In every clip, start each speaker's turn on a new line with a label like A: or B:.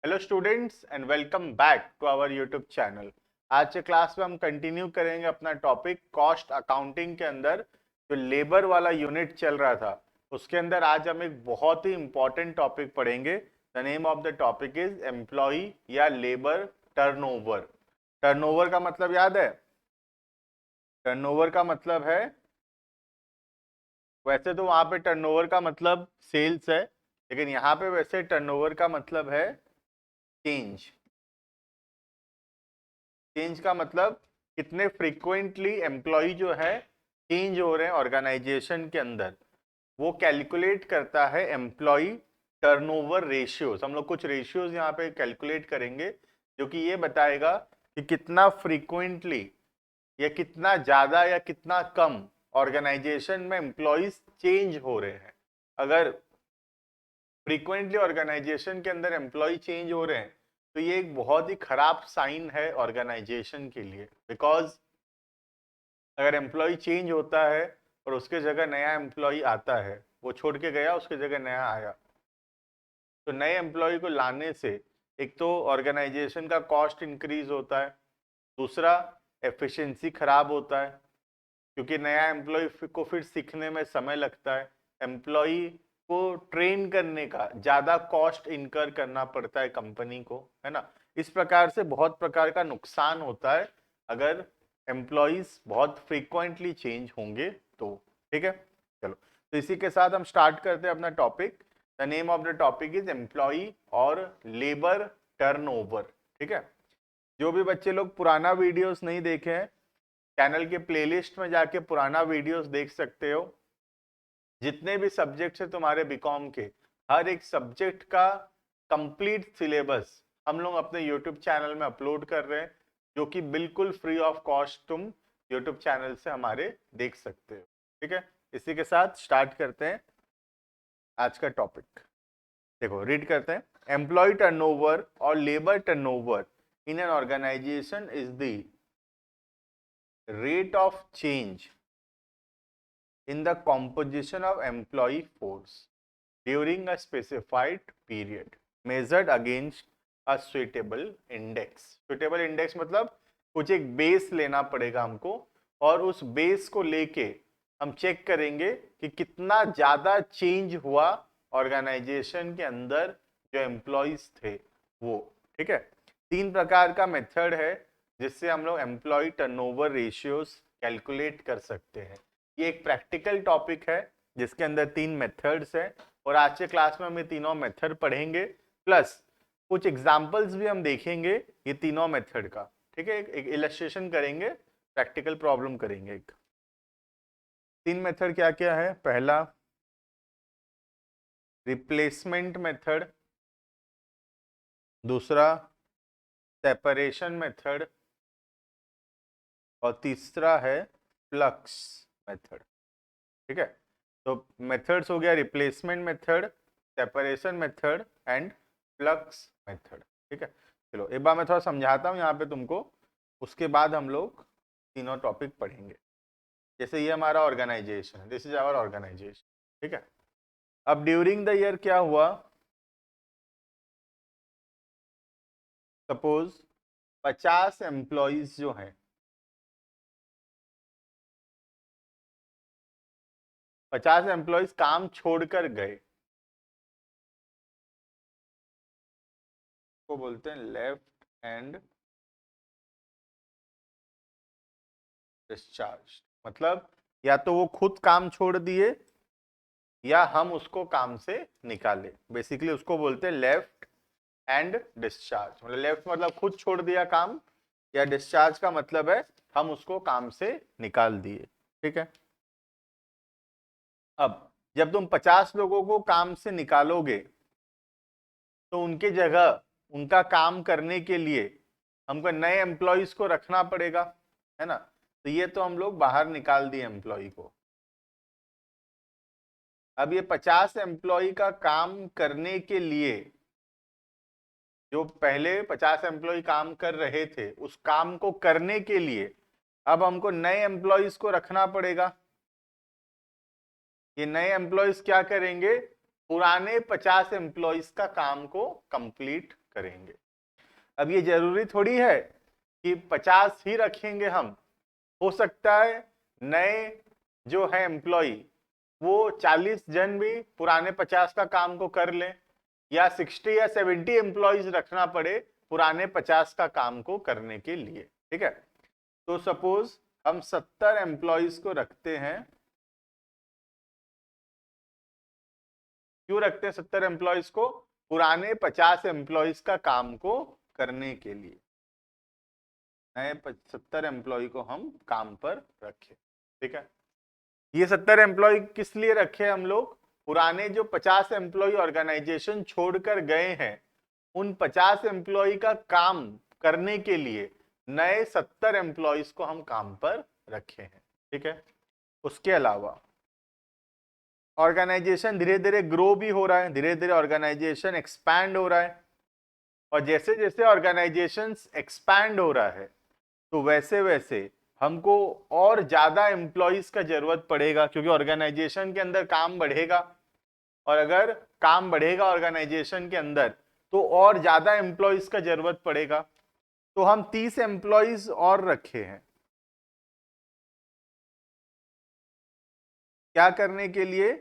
A: Hello students and welcome back to our YouTube channel. आज के class में हम कंटिन्यू करेंगे अपना टॉपिक कॉस्ट अकाउंटिंग के अंदर जो लेबर वाला यूनिट चल रहा था उसके अंदर आज हम एक बहुत ही इंपॉर्टेंट टॉपिक पढ़ेंगे। The name of the topic is employ या लेबर टर्नओवर। टर्नओवर का मतलब याद है? टर्नओवर का मतलब है, वैसे तो वहां पे टर्नओवर का मतलब सेल्स है, लेकिन यहाँ पे वैसे टर्नओवर का मतलब है चेंज। चेंज का मतलब कितने फ्रीक्वेंटली एम्प्लॉय जो है चेंज हो रहे हैं ऑर्गेनाइजेशन के अंदर, वो कैलकुलेट करता है एम्प्लॉय टर्नओवर रेशियोज। हम लोग कुछ रेशियोज यहाँ पे कैलकुलेट करेंगे जो कि ये बताएगा कि कितना फ्रीक्वेंटली या कितना ज्यादा या कितना कम ऑर्गेनाइजेशन में एम्प्लॉयज चेंज हो रहे हैं। अगर फ्रीक्वेंटली ऑर्गेनाइजेशन के अंदर एम्प्लॉय चेंज हो रहे हैं तो ये एक बहुत ही खराब साइन है ऑर्गेनाइजेशन के लिए। बिकॉज अगर एम्प्लॉय चेंज होता है और उसके जगह नया एम्प्लॉय आता है, वो छोड़ के गया, उसके जगह नया आया, तो नए एम्प्लॉय को लाने से एक तो ऑर्गेनाइजेशन का कॉस्ट इंक्रीज होता है, दूसरा एफिशिएंसी खराब होता है क्योंकि नया एम्प्लॉय को फिर सीखने में समय लगता है। एम्प्लॉय को ट्रेन करने का ज्यादा कॉस्ट इनकर करना पड़ता है कंपनी को, है ना। इस प्रकार से बहुत प्रकार का नुकसान होता है अगर एम्प्लॉयज बहुत फ्रीक्वेंटली चेंज होंगे तो। ठीक है, चलो तो इसी के साथ हम स्टार्ट करते हैं अपना topic. The name of the topic is employ और लेबर टर्नओवर। ठीक है, जो भी बच्चे लोग पुराना वीडियोस नहीं देखे हैं, चैनल के प्लेलिस्ट में जाके पुराना वीडियोस देख सकते हो। जितने भी सब्जेक्ट्स है तुम्हारे बीकॉम के, हर एक सब्जेक्ट का कंप्लीट सिलेबस हम लोग अपने यूट्यूब चैनल में अपलोड कर रहे हैं, जो कि बिल्कुल फ्री ऑफ कॉस्ट तुम यूट्यूब चैनल से हमारे देख सकते हो। ठीक है, इसी के साथ स्टार्ट करते हैं आज का टॉपिक। देखो रीड करते हैं। एम्प्लॉय टर्नओवर और labour turnover in an organisation is the rate of change in the composition of employee force during a specified period measured against a suitable index। suitable index मतलब कुछ एक base लेना पड़ेगा हमको, और उस बेस को लेके हम चेक करेंगे कि कितना ज्यादा चेंज हुआ ऑर्गेनाइजेशन के अंदर जो एम्प्लॉयज थे वो। ठीक है, तीन प्रकार का मेथड है जिससे हम लोग एम्प्लॉय टर्नओवर रेशियोज कैलकुलेट कर सकते हैं। ये एक प्रैक्टिकल टॉपिक है जिसके अंदर तीन मेथड्स हैं, और आज के क्लास में हम ये तीनों मेथड पढ़ेंगे, प्लस कुछ एग्जांपल्स भी हम देखेंगे ये तीनों मेथड का। ठीक है, एक इलस्ट्रेशन करेंगे, प्रैक्टिकल प्रॉब्लम करेंगे एक। तीन मेथड क्या क्या है? पहला रिप्लेसमेंट मेथड, दूसरा सेपरेशन मेथड, और तीसरा है फ्लक्स मेथड। ठीक है, तो मेथड्स हो गया replacement method, separation method and flux method. ठीक है, चलो एक बार मैं थोड़ा समझाता हूँ यहाँ पे तुमको, उसके बाद हम लोग तीनों टॉपिक पढ़ेंगे। जैसे ये हमारा organisation, this is our organisation. ठीक है, अब ड्यूरिंग द ईयर क्या हुआ, सपोज 50 एम्प्लॉयज जो हैं, 50 एम्प्लॉयज काम छोड़कर गए, को बोलते हैं लेफ्ट एंड डिस्चार्ज। मतलब या तो वो खुद काम छोड़ दिए या हम उसको काम से निकाले, बेसिकली उसको बोलते हैं लेफ्ट एंड डिस्चार्ज। मतलब लेफ्ट मतलब खुद छोड़ दिया काम, या डिस्चार्ज का मतलब है हम उसको काम से निकाल दिए। ठीक है, अब जब तुम 50 लोगों को काम से निकालोगे तो उनके जगह उनका काम करने के लिए हमको नए एम्प्लॉयज को रखना पड़ेगा, है ना। तो ये तो हम लोग बाहर निकाल दिए एम्प्लॉय को। अब ये 50 एम्प्लॉय का काम करने के लिए, जो पहले 50 एम्प्लॉय काम कर रहे थे उस काम को करने के लिए अब हमको नए एम्प्लॉयज को रखना पड़ेगा। ये नए एम्प्लॉयज क्या करेंगे? पुराने 50 एम्प्लॉयज का काम को कंप्लीट करेंगे। अब ये जरूरी थोड़ी है कि 50 ही रखेंगे हम, हो सकता है नए जो है एम्प्लॉय वो 40 जन भी पुराने 50 का काम को कर लें, या 60 या 70 एम्प्लॉयज रखना पड़े पुराने 50 का काम को करने के लिए। ठीक है, तो सपोज हम 70 एम्प्लॉयज को रखते हैं। क्यों रखते हैं 70 एम्प्लॉयज को? पुराने 50 एम्प्लॉयज का काम को करने के लिए नए 70 एम्प्लॉय को हम काम पर रखे। ठीक है, ये 70 एम्प्लॉय किस लिए रखे हम लोग? पुराने जो 50 एम्प्लॉय ऑर्गेनाइजेशन छोड़कर गए हैं, उन 50 एम्प्लॉय का काम करने के लिए नए 70 एम्प्लॉयज को हम काम पर रखे हैं। ठीक है, उसके अलावा ऑर्गेनाइजेशन धीरे धीरे ग्रो भी हो रहा है, धीरे धीरे ऑर्गेनाइजेशन एक्सपैंड हो रहा है, और जैसे जैसे ऑर्गेनाइजेशन एक्सपैंड हो रहा है तो वैसे वैसे हमको और ज्यादा एम्प्लॉयज का जरूरत पड़ेगा, क्योंकि ऑर्गेनाइजेशन के अंदर काम बढ़ेगा, और अगर काम बढ़ेगा ऑर्गेनाइजेशन के अंदर तो और ज्यादा एम्प्लॉयज का जरूरत पड़ेगा। तो हम 30 एम्प्लॉयज और रखे हैं, क्या करने के लिए?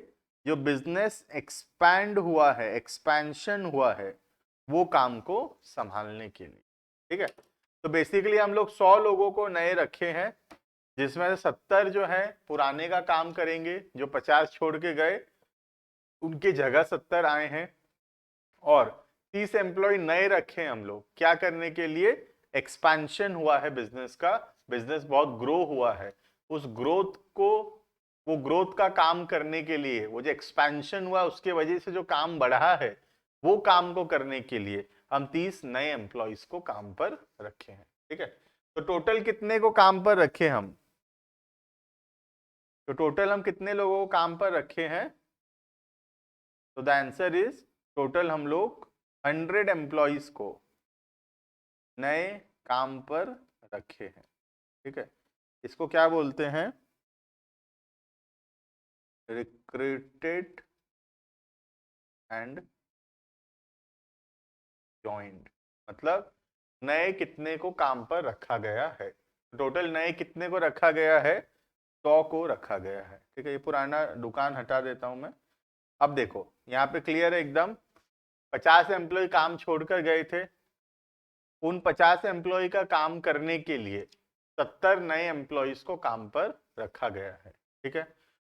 A: जो बिजनेस एक्सपैंड हुआ है, एक्सपेंशन हुआ है, वो काम को संभालने के लिए। ठीक है, तो बेसिकली हम लोग 100 लोगों को नए रखे हैं, जिसमें से 70 जो है पुराने का काम करेंगे, जो 50 छोड़ के गए उनकी जगह 70 आए हैं, और 30 एम्प्लॉय नए रखे हम लोग, क्या करने के लिए? एक्सपेंशन हुआ है बिजनेस का, बिजनेस बहुत ग्रो हुआ है, उस ग्रोथ को, वो ग्रोथ का काम करने के लिए, वो जो एक्सपेंशन हुआ उसके वजह से जो काम बढ़ा है, वो काम को करने के लिए हम 30 नए एम्प्लॉयज को काम पर रखे हैं। ठीक है, तो टोटल कितने को काम पर रखे हम? तो टोटल हम कितने लोगों को काम पर रखे हैं? तो द आंसर इज, टोटल हम लोग 100 एम्प्लॉयज को नए काम पर रखे हैं। ठीक है, इसको क्या बोलते हैं? रिक्रूटेड एंड ज्वाइंट, मतलब नए कितने को काम पर रखा गया है। टोटल नए कितने को रखा गया है? 100 को रखा गया है। ठीक है, ये पुराना दुकान हटा देता हूं मैं। अब देखो यहाँ पे क्लियर है एकदम, 50 एम्प्लॉय काम छोड़कर गए थे, उन 50 एम्प्लॉय का काम करने के लिए 70 नए एम्प्लॉयज को काम पर रखा गया है। ठीक है,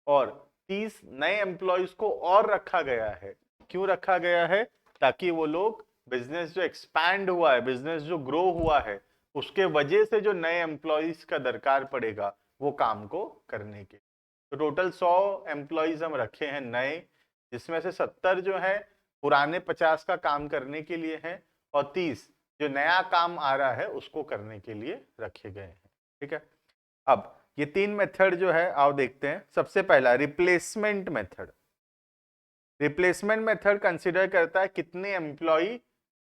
A: और 30 नए एम्प्लॉयज को और रखा गया है। क्यों रखा गया है? ताकि वो लोग बिजनेस जो एक्सपैंड हुआ है, बिजनेस जो ग्रो हुआ है, उसके वजह से जो नए एम्प्लॉयज का दरकार पड़ेगा वो काम को करने के। तो टोटल 100 एम्प्लॉयज हम रखे हैं नए, जिसमें से 70 जो है पुराने 50 का काम करने के लिए हैं, और 30 जो नया काम आ रहा है उसको करने के लिए रखे गए हैं। ठीक है, अब ये 3 मेथड जो है आओ देखते हैं। सबसे पहला replacement method. Replacement method consider करता है कितने एम्प्लॉय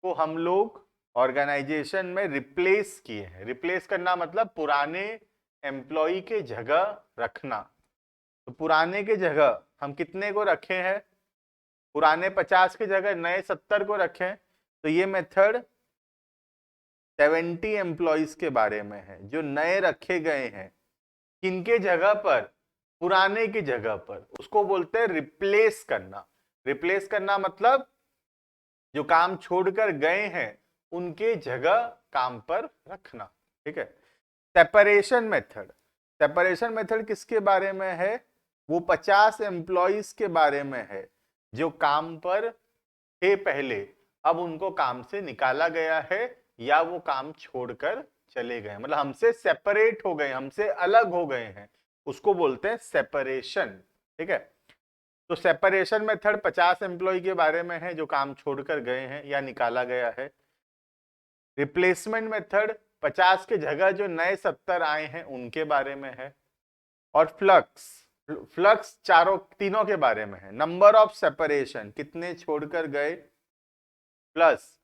A: को हम लोग ऑर्गेनाइजेशन में रिप्लेस किए हैं। रिप्लेस करना मतलब पुराने एम्प्लॉय के जगह रखना। तो पुराने के जगह हम कितने को रखे हैं? पुराने 50 की जगह नए 70 को रखें। तो ये मेथड 70 एम्प्लॉयज के बारे में है जो नए रखे गए हैं, किनके जगह पर? पुराने की जगह पर। उसको बोलते हैं रिप्लेस करना। रिप्लेस करना मतलब जो काम छोड़कर गए हैं उनके जगह काम पर रखना। ठीक है, सेपरेशन मेथड। सेपरेशन मेथड किसके बारे में है? वो 50 एम्प्लॉयज के बारे में है जो काम पर थे पहले, अब उनको काम से निकाला गया है या वो काम छोड़कर चले गए, मतलब हमसे सेपरेट हो गए, हमसे अलग हो गए हैं, उसको बोलते हैं सेपरेशन। ठीक है, तो सेपरेशन मेथड 50 एम्प्लॉय के बारे में है जो काम छोड़कर गए हैं या निकाला गया है। रिप्लेसमेंट मेथड 50 के जगह जो नए 70 आए हैं उनके बारे में है। और फ्लक्स, फ्लक्स तीनों के बारे में है। नंबर ऑफ सेपरेशन, कितने छोड़कर गए, प्लस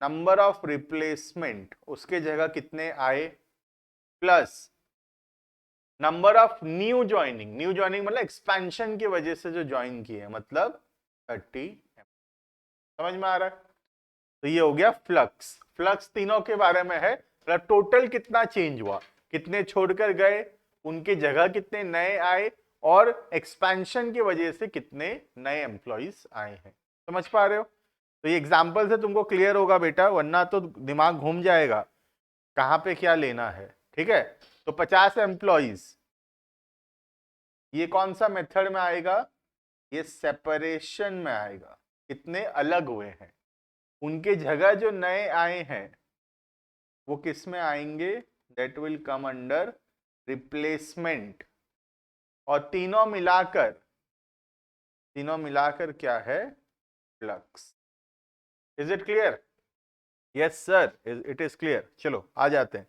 A: नंबर ऑफ रिप्लेसमेंट, उसके जगह कितने आए, plus number of new joining. New joining मतलब एक्सपेंशन की वजह से जो ज्वाइन किए, मतलब 30। समझ में आ रहा है? तो ये हो गया फ्लक्स। फ्लक्स तीनों के बारे में है, मतलब टोटल कितना चेंज हुआ, कितने छोड़कर गए, उनके जगह कितने नए आए, और एक्सपेंशन की वजह से कितने नए एम्प्लॉइज आए हैं। समझ पा रहे हो? तो ये एग्जाम्पल से तुमको क्लियर होगा बेटा, वरना तो दिमाग घूम जाएगा कहां पे क्या लेना है। ठीक है, तो 50 एम्प्लॉइज, ये कौन सा मेथड में आएगा? ये सेपरेशन में आएगा। कितने अलग हुए हैं, उनके जगह जो नए आए हैं वो किस में आएंगे? That will come under replacement. और तीनों मिलाकर क्या है? Flux. Is it clear? Yes sir, it is clear. चलो आ जाते हैं,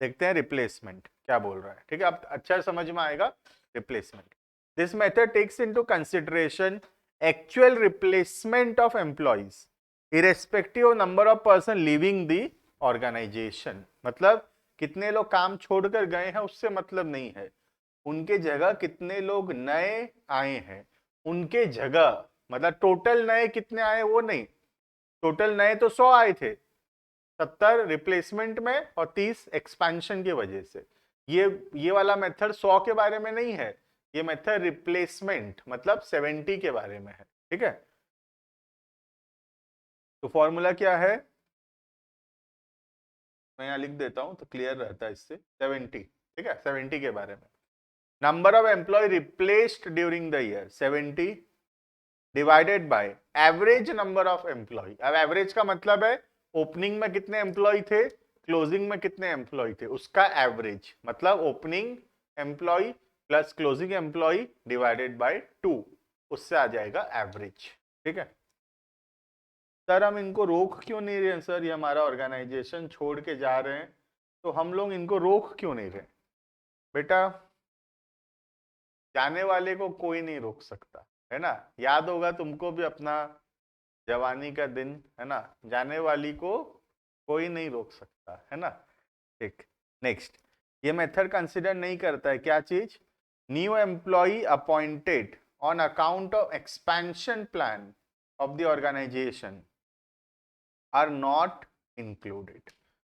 A: देखते हैं रिप्लेसमेंट क्या बोल रहा है। ठीक है, अब अच्छा समझ में आएगा replacement. This method takes into consideration actual replacement of employees irrespective of number of person living the organisation. मतलब कितने लोग काम छोड़कर गए हैं उससे मतलब नहीं है, उनके जगह कितने लोग नए आए हैं। उनके जगह मतलब टोटल नए कितने आए वो नहीं, टोटल नए तो 100 आए थे, 70 रिप्लेसमेंट में और 30 एक्सपेंशन की वजह से। ये वाला मेथड 100 के बारे में नहीं है, ये मेथड रिप्लेसमेंट मतलब 70 के बारे में है। ठीक है, तो फॉर्मूला क्या है मैं यहां लिख देता हूं तो क्लियर रहता है इससे। 70, ठीक है, 70 के बारे में। Number of employee replaced during the year 70 divided by average number of employee. अब एवरेज का मतलब है ओपनिंग में कितने एम्प्लॉय थे, क्लोजिंग में कितने एम्प्लॉय थे, उसका एवरेज। मतलब opening employee plus closing employee divided by 2, उससे आ जाएगा एवरेज। ठीक है सर, हम इनको रोक क्यों नहीं रहे हैं? सर ये हमारा ऑर्गेनाइजेशन छोड़ के जा रहे हैं, तो हम लोग इनको रोक क्यों नहीं रहे? बेटा जाने वाले को कोई नहीं रोक सकता, है ना। याद होगा तुमको भी अपना जवानी का दिन, है ना। जाने वाली को कोई नहीं रोक सकता, है ना। ठीक, नेक्स्ट। ये मेथड कंसिडर नहीं करता है क्या चीज? New employee appointed on account of expansion plan of the organisation are not included.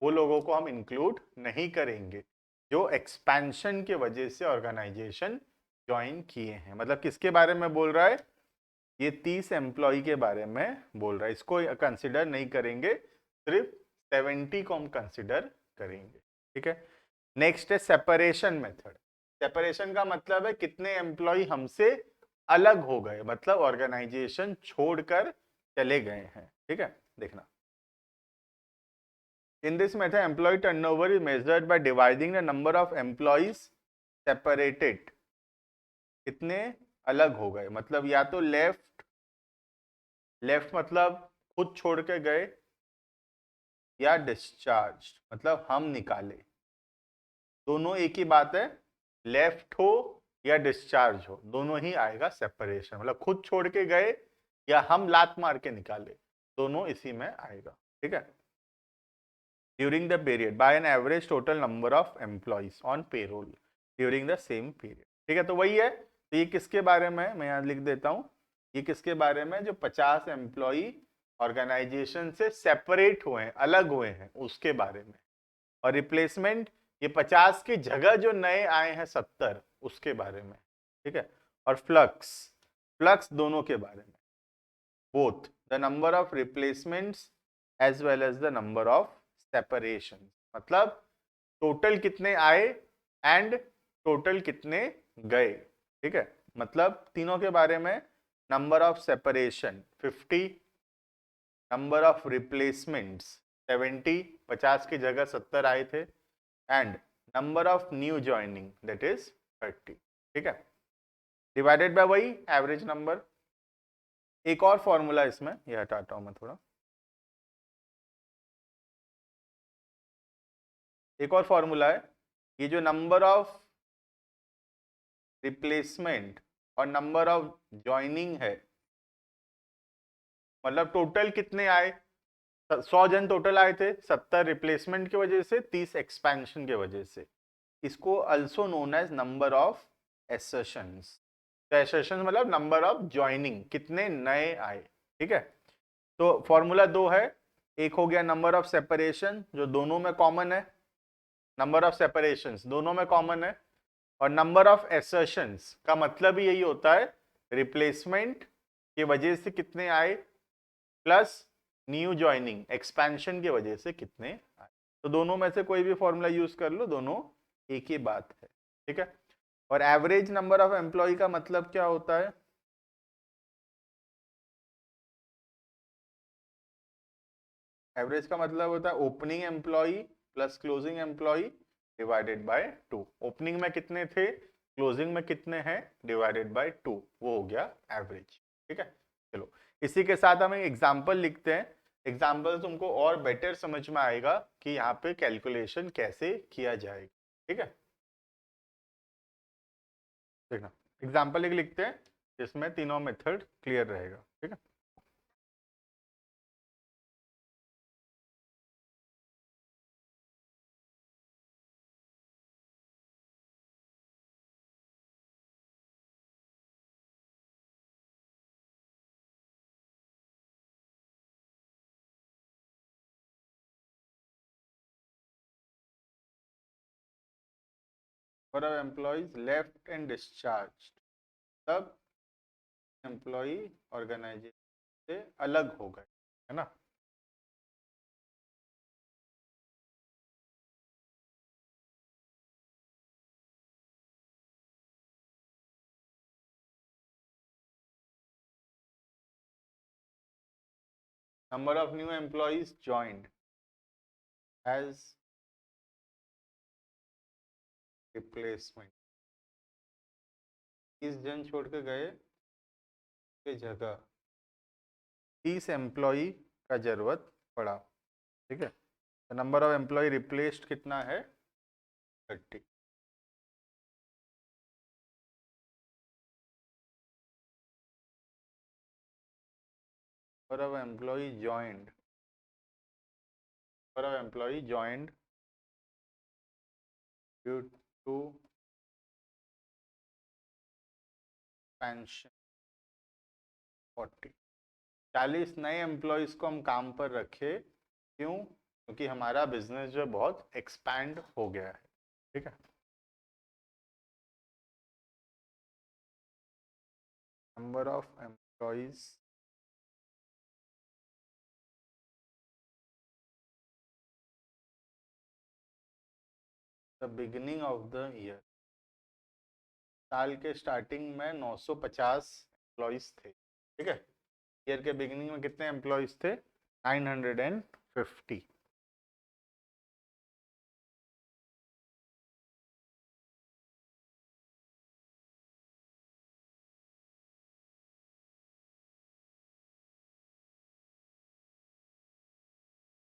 A: वो लोगों को हम इंक्लूड नहीं करेंगे जो एक्सपेंशन के वजह से ऑर्गेनाइजेशन ज्वाइन किए हैं। मतलब किसके बारे में बोल रहा है? ये 30 एम्प्लॉय के बारे में बोल रहा है। इसको कंसिडर नहीं करेंगे, सिर्फ 70 को हम कंसिडर करेंगे। ठीक है, नेक्स्ट है सेपरेशन मेथड। सेपरेशन का मतलब है कितने एम्प्लॉय हमसे अलग हो गए, मतलब ऑर्गेनाइजेशन छोड़कर चले गए हैं। ठीक है, देखना। In this method, employee turnover is measured by dividing the number of employees separated. कितने अलग हो गए, मतलब या तो लेफ्ट मतलब खुद छोड़ के गए, या डिस्चार्ज मतलब हम निकाले। दोनों एक ही बात है, लेफ्ट हो या डिस्चार्ज हो दोनों ही आएगा सेपरेशन। मतलब खुद छोड़ के गए या हम लात मार के निकाले, दोनों इसी में आएगा। ठीक है, during the period by an average total number of employees on payroll during the same period। ठीक है, तो वही है। तो ये किसके बारे में, मैं यहाँ लिख देता हूँ, ये किसके बारे में? जो 50 एम्प्लॉय ऑर्गेनाइजेशन से सेपरेट हुए हैं, अलग हुए हैं, उसके बारे में। और रिप्लेसमेंट, ये 50 की जगह जो नए आए हैं 70, उसके बारे में। ठीक है, और फ्लक्स, फ्लक्स दोनों के बारे में, both the number of replacements as well as the number of separation. मतलब टोटल कितने आए एंड टोटल कितने गए। ठीक है, मतलब तीनों के बारे में। Number of separation 50, number of replacements 70, 50 की जगह 70 आए थे, and number of new joining that is 30। ठीक है, डिवाइडेड बाय वही एवरेज नंबर। एक और फॉर्मूला इसमें, यह हटाता हूं मैं थोड़ा, एक और फॉर्मूला है। ये जो नंबर ऑफ रिप्लेसमेंट और नंबर ऑफ ज्वाइनिंग है, मतलब टोटल कितने आए, 100 जन टोटल आए थे, 70 रिप्लेसमेंट की वजह से, 30 एक्सपेंशन की वजह से। इसको also known as number of accessions. तो एसर्शन मतलब नंबर ऑफ ज्वाइनिंग, कितने नए आए। ठीक है, तो फॉर्मूला 2 है, एक हो गया नंबर ऑफ सेपरेशन जो दोनों में कॉमन है, नंबर ऑफ सेपरेशंस दोनों में कॉमन है, और नंबर ऑफ एसर्शंस का मतलब ही यही होता है रिप्लेसमेंट की वजह से कितने आए प्लस न्यू ज्वाइनिंग एक्सपेंशन की वजह से कितने आए। तो दोनों में से कोई भी फॉर्मूला यूज कर लो, दोनों एक ही बात है, ठीक है। और एवरेज नंबर ऑफ एम्प्लॉय का मतलब क्या होता है? एवरेज का मतलब होता है opening employee plus closing employee divided by 2। Opening में कितने थे, क्लोजिंग में कितने हैं, डिवाइडेड बाय 2, वो हो गया एवरेज, ठीक है। चलो इसी के साथ हम एक एग्जांपल लिखते हैं। एग्जांपल तुमको और बेटर समझ में आएगा कि यहाँ पे कैलकुलेशन कैसे किया जाएगा, ठीक है। देखना एग्जांपल एक लिखते हैं जिसमें तीनों मेथड क्लियर रहेगा, ठीक है। Number of employees left and discharge, तब एम्प्लॉय ऑर्गेनाइजेशन से अलग हो गए, है ना। Number of new employees joined as replacement, 30 जन छोड़ के गए के जगह 30 एम्प्लॉय का जरूरत पड़ा, ठीक है। तो नंबर ऑफ एम्प्लॉय रिप्लेस्ड कितना है, 30। Number of employee joined, number of employee joined due to pension 40, 40 नए एम्प्लॉयज को हम काम पर रखे, क्यों? क्योंकि हमारा बिजनेस जो है बहुत एक्सपैंड हो गया है, ठीक है। Number of employees the beginning of the year, साल के स्टार्टिंग में 950 एम्प्लॉयज थे, ठीक है। ईयर के बिगिनिंग में कितने एम्प्लॉयज थे, 950।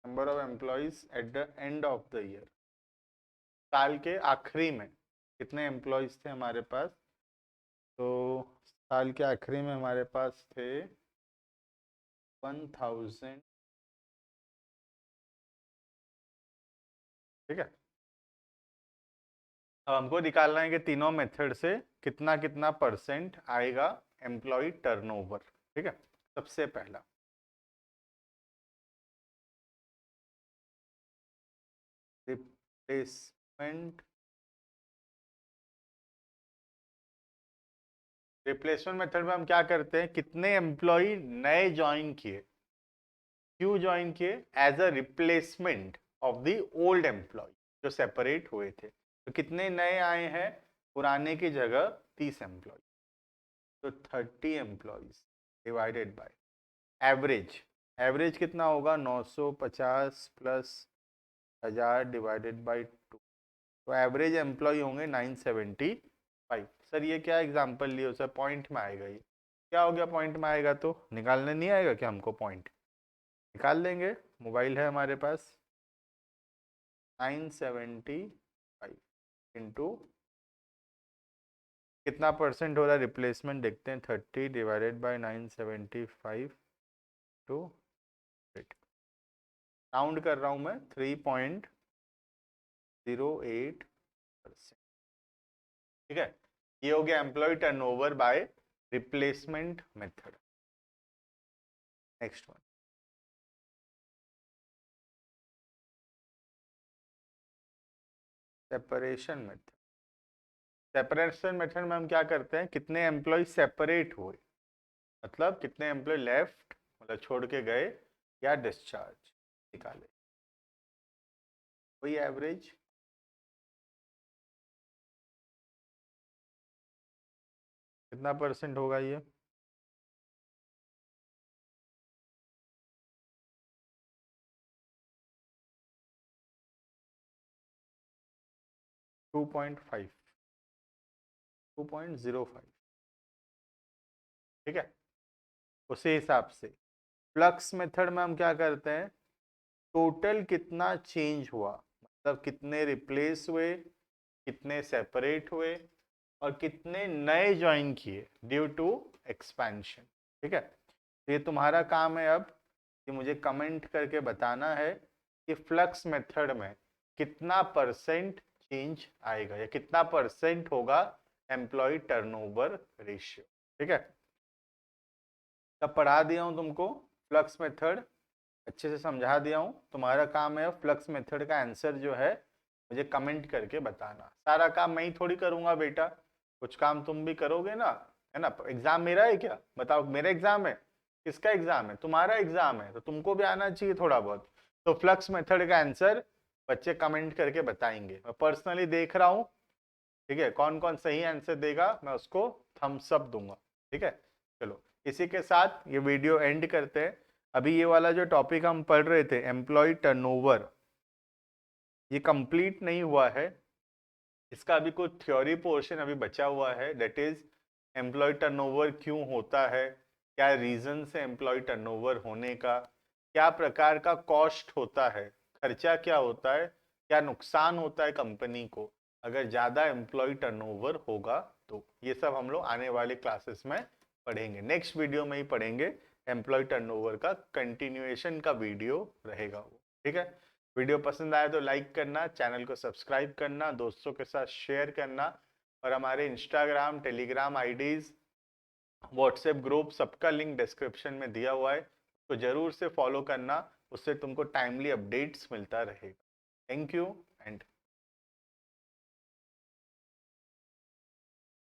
A: Number of employees at the end of the year, साल के आखिरी में कितने एम्प्लॉयज थे हमारे पास, तो साल के आखिरी में हमारे पास थे 1000, ठीक है। अब हमको निकालना है कि तीनों मेथड से कितना कितना परसेंट आएगा एम्प्लॉय टर्नओवर, ठीक है। सबसे पहला रिप्लेसमेंट, रिप्लेसमेंट मेथड में हम क्या करते हैं, कितने एम्प्लॉय नए ज्वाइन किए, क्यों ज्वाइन किए, as a replacement of the old employee जो सेपरेट हुए थे। तो कितने नए आए हैं, पुराने की जगह 30 एम्प्लॉय, तो 30 employees divided by average, average कितना होगा 950 प्लस 1000 डिवाइडेड बाय 2, तो एवरेज एम्प्लॉय होंगे 975। सर ये क्या एग्जांपल लिए, सर पॉइंट में आएगा, ये क्या हो गया, पॉइंट में आएगा तो निकालने नहीं आएगा क्या हमको, पॉइंट निकाल लेंगे, मोबाइल है हमारे पास। 975 इंटू कितना परसेंट हो रहा है रिप्लेसमेंट, देखते हैं, 30 डिवाइडेड बाय 975 टू, राउंड कर रहा हूँ मैं, 3.08%, ठीक है। ये हो गया employee turnover by replacement method. Next one, separation method. Separation method में हम क्या करते हैं, कितने एम्प्लॉय सेपरेट हुए, मतलब कितने एम्प्लॉय लेफ्ट मतलब छोड़ के गए या डिस्चार्ज निकाले, वही एवरेज। कितना परसेंट होगा ये? 2.5, 2.05, ठीक है। उसी हिसाब से फ्लक्स मेथड में हम क्या करते हैं, टोटल कितना चेंज हुआ, मतलब कितने रिप्लेस हुए, कितने सेपरेट हुए और कितने नए ज्वाइन किए ड्यू टू एक्सपेंशन, ठीक है। तो ये तुम्हारा काम है अब कि मुझे कमेंट करके बताना है कि फ्लक्स मेथड में कितना परसेंट चेंज आएगा या कितना परसेंट होगा एम्प्लॉय टर्नओवर रेशियो, ठीक है। तब पढ़ा दिया हूं तुमको फ्लक्स मेथड, अच्छे से समझा दिया हूं। तुम्हारा काम है फ्लक्स मेथड का आंसर जो है मुझे कमेंट करके बताना। सारा काम मैं ही थोड़ी करूंगा बेटा, कुछ काम तुम भी करोगे ना, है ना। एग्जाम मेरा है क्या, बताओ, मेरा एग्जाम है, किसका एग्जाम है, तुम्हारा एग्जाम है, तो तुमको भी आना चाहिए थोड़ा बहुत। तो फ्लक्स मेथड का आंसर बच्चे कमेंट करके बताएंगे, मैं पर्सनली देख रहा हूँ, ठीक है। कौन कौन सही आंसर देगा मैं उसको थम्स अप दूंगा, ठीक है। चलो इसी के साथ ये वीडियो एंड करते हैं। अभी ये वाला जो टॉपिक हम पढ़ रहे थे एम्प्लॉय टर्नओवर, ये कंप्लीट नहीं हुआ है, इसका अभी कुछ थ्योरी पोर्शन अभी बचा हुआ है, दैट इज एम्प्लॉय टर्नओवर क्यों होता है, क्या रीजन है एम्प्लॉय टर्नओवर होने का, क्या प्रकार का कॉस्ट होता है, खर्चा क्या होता है, क्या नुकसान होता है कंपनी को अगर ज्यादा एम्प्लॉय टर्नओवर होगा। तो ये सब हम लोग आने वाले क्लासेस में पढ़ेंगे, नेक्स्ट वीडियो में ही पढ़ेंगे। एम्प्लॉय टर्नओवर का कंटिन्यूएशन का वीडियो रहेगा वो, ठीक है। वीडियो पसंद आया तो लाइक करना, चैनल को सब्सक्राइब करना, दोस्तों के साथ शेयर करना, और हमारे Instagram Telegram IDs WhatsApp group सबका लिंक डिस्क्रिप्शन में दिया हुआ है, तो जरूर से फॉलो करना, उससे तुमको टाइमली अपडेट्स मिलता रहेगा। Thank you and